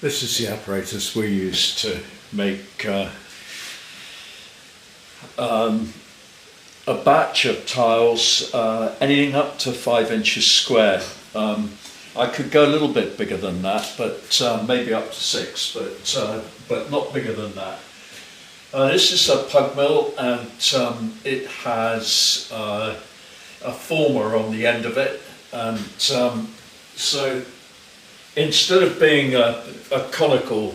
This is the apparatus we use to make a batch of tiles, anything up to 5 inches square. I could go a little bit bigger than that, but maybe up to 6, but not bigger than that. This is a pug mill, and it has a former on the end of it, and so instead of being a conical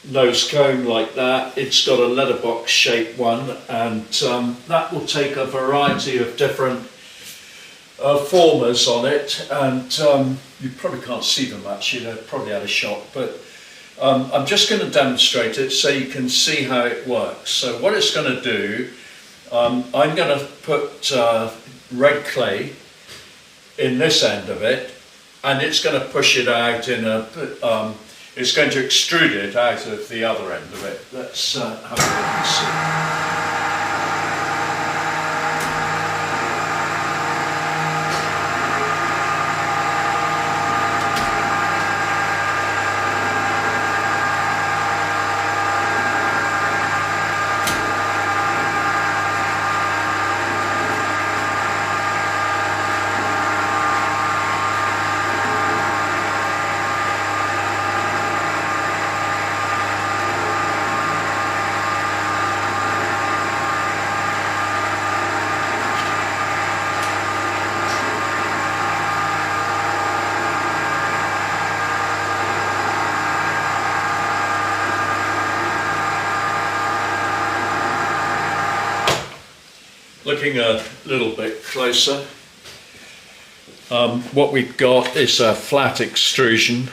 nose cone like that, it's got a letterbox shaped one, and that will take a variety of different formers on it, and you probably can't see them actually, they're probably out of shot, but I'm just going to demonstrate it so you can see how it works. So what it's going to do, I'm going to put red clay in this end of it, and it's going to push it out in a, it's going to extrude it out of the other end of it. Let's have a look and see. Looking a little bit closer, what we've got is a flat extrusion.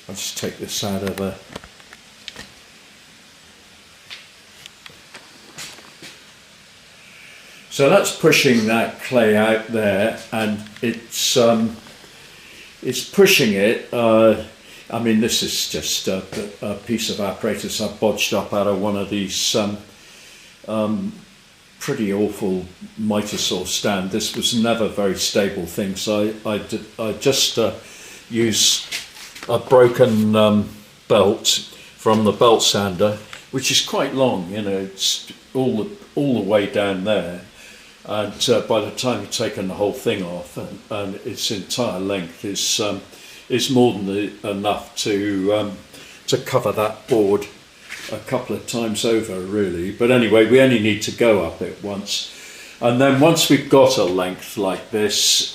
I'll just take this out of the... So that's pushing that clay out there, and it's pushing it. I mean, this is just a piece of apparatus I bodged up out of one of these pretty awful mitre saw stand. This was never a very stable thing, so I just used a broken belt from the belt sander, which is quite long, you know, it's all the way down there, and by the time you've taken the whole thing off, and its entire length is more than enough to cover that board a couple of times over, really. But anyway, we only need to go up it once, and then once we've got a length like this,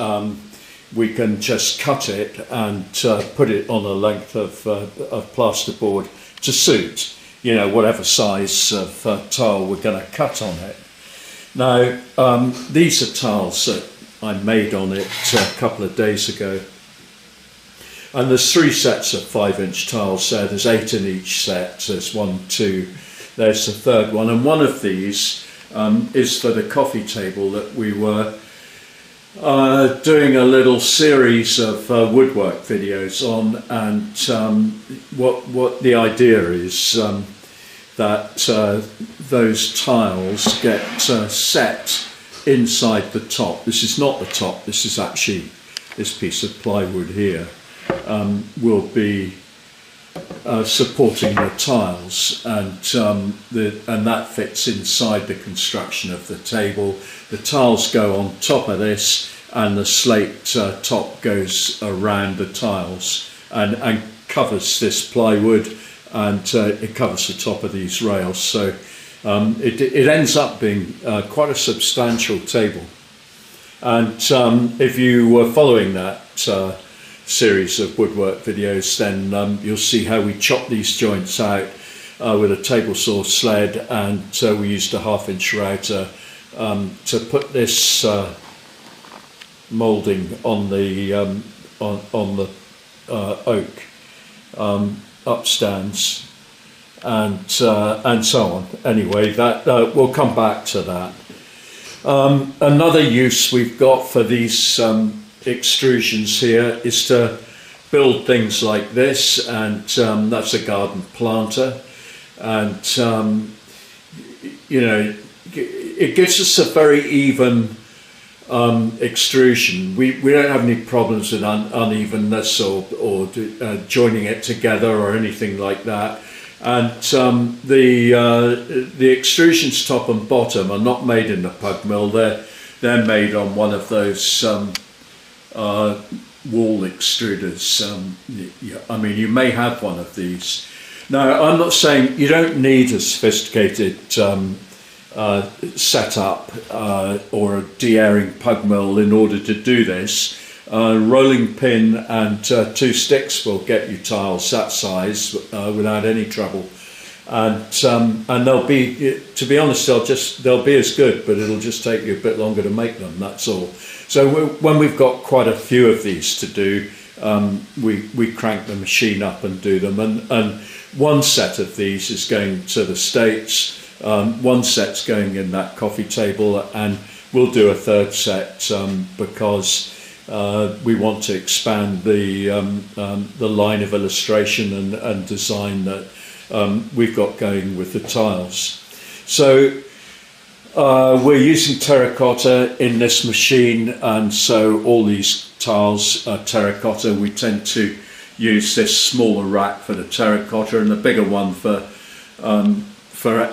we can just cut it and put it on a length of plasterboard to suit, you know, whatever size of tile we're going to cut on it. Now, these are tiles that I made on it a couple of days ago. And there's 3 sets of 5-inch tiles there. There's 8 in each set. There's 1, 2. There's the third one. And one of these is for the coffee table that we were doing a little series of woodwork videos on. And what the idea is that those tiles get set inside the top. This is not the top. This is actually this piece of plywood here. Will be supporting the tiles, and that fits inside the construction of the table. The tiles go on top of this, and the slate top goes around the tiles and covers this plywood, and it covers the top of these rails. So it ends up being quite a substantial table. And if you were following that series of woodwork videos, then you'll see how we chop these joints out with a table saw sled, and we used a 1/2-inch router to put this moulding on the oak upstands, and so on. Anyway, that we'll come back to that. Another use we've got for these extrusions here is to build things like this, and that's a garden planter, and you know, it gives us a very even extrusion, we don't have any problems with unevenness or joining it together or anything like that. And the extrusions top and bottom are not made in the pug mill. They're made on one of those wall extruders. I mean, you may have one of these. Now, I'm not saying you don't need a sophisticated setup or a de-airing pug mill in order to do this. Rolling pin and 2 sticks will get you tiles that size without any trouble. And they'll be, to be honest, they'll be as good, but it'll just take you a bit longer to make them, that's all. So when we've got quite a few of these to do, we crank the machine up and do them. And one set of these is going to the States, one set's going in that coffee table, and we'll do a third set because we want to expand the line of illustration and design that we've got going with the tiles. So we're using terracotta in this machine, and so all these tiles are terracotta. We tend to use this smaller rack for the terracotta and the bigger one for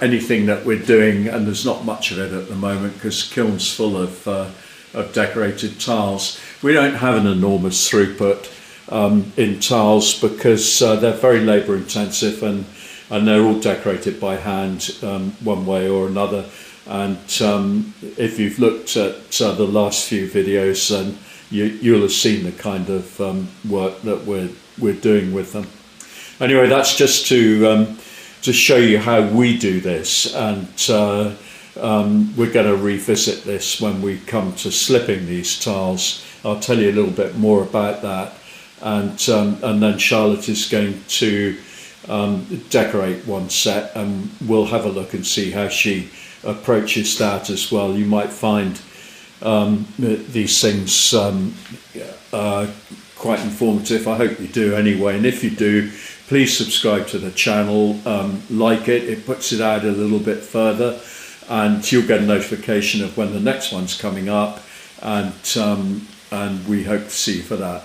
anything that we're doing, and there's not much of it at the moment because the kiln's full of decorated tiles. We don't have an enormous throughput in tiles because they're very labour intensive, and they're all decorated by hand one way or another. And if you've looked at the last few videos, then you'll have seen the kind of work that we're doing with them. Anyway, that's just to show you how we do this, and we're going to revisit this when we come to slipping these tiles. I'll tell you a little bit more about that, and then Charlotte is going to decorate one set, and we'll have a look and see how she approaches that as well. You might find these things quite informative. I hope you do anyway, and if you do, please subscribe to the channel, like it puts it out a little bit further, and you'll get a notification of when the next one's coming up, and we hope to see you for that.